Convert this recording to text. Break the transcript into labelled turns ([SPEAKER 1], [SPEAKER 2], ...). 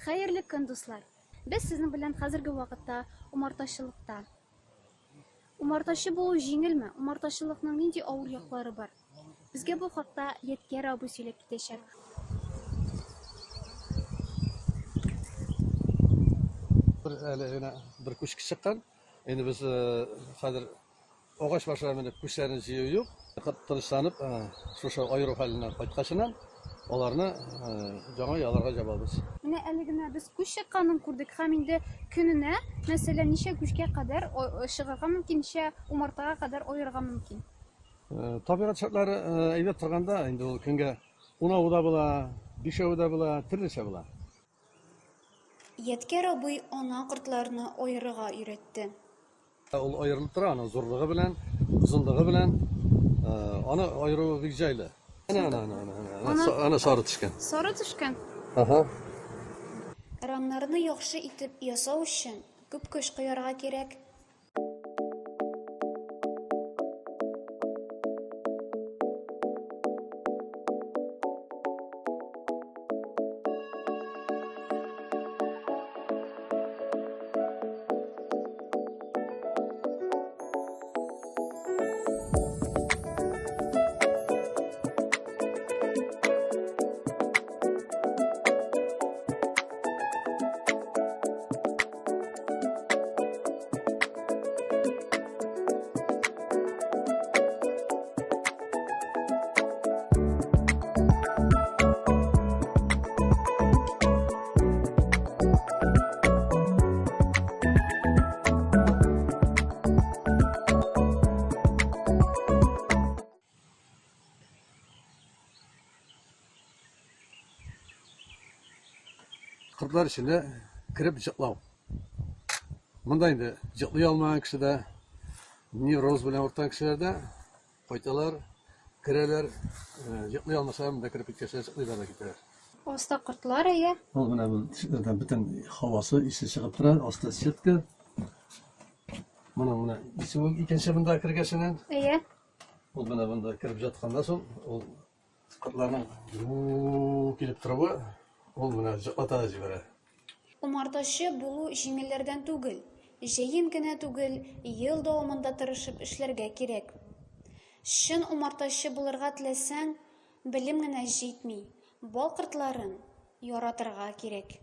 [SPEAKER 1] Хәерле көн, дуслар. Без сезнең белән хәзерге вакытта умартачылыкта. Умартачы булу җиңелме? Умартачылыкның нинди авыр яклары бар? Безгә бу хакта Яткәр абый сөйләп китәчәк.
[SPEAKER 2] Bir kuş çıkan. Endi biz hozir og'ash boshlarini kuchlarni jiyi yo'q. Qattiqlanib, shu ayru halidan qaytqashinan ularni жаңа яларга жабабыз.
[SPEAKER 1] Менә әле генә без күч чыкканын күрдек һәм инде көненә, мәсәлән, ничә күчкә кадәр чыгарга мөмкин, ничә умартага кадәр аерга мөмкин.
[SPEAKER 2] Табигать шартлары әйбәт торганда, инде ул көнгә 10 да була, 5 да була, төрлечә була.
[SPEAKER 1] Яткәр абый ана кортларны аерырга өйрәтте.
[SPEAKER 2] Ул аерылып тора, аның зурлыгы белән, озынлыгы белән, аны аеру бик җайлы. Ана сары төшкән.
[SPEAKER 1] Сары төшкән. Рамнарны яхшы итеп ясау өчен күп көч куярга кирәк.
[SPEAKER 2] Kırklar içinde kirip cıklav. Bunda indi cıklay almayan kişide, nevroz bilen ortayan kişilerde koytalar, kireler, cıklay almasa bunda kirip gitkeşler cıklaylar da gider.
[SPEAKER 1] Оста кортлар әйе.
[SPEAKER 2] Ol buna bu tişlerden bütün havası isi çıkıp durar, hasta çıtkı. Buna isi o ikinci bunda kirgeşinin.
[SPEAKER 1] Әйе.
[SPEAKER 2] Ol bunda kirip jatkanda son, ol kırklarının kilip durubu, ol buna cıklata jibere.
[SPEAKER 1] Умартачы булу җиңелләрдән түгел, җәен генә түгел, ел дәвамында тырышып эшләргә кирәк. Чын умартачы булырга теләсәң, белем генә җитми, бал кортларын яратырга кирәк.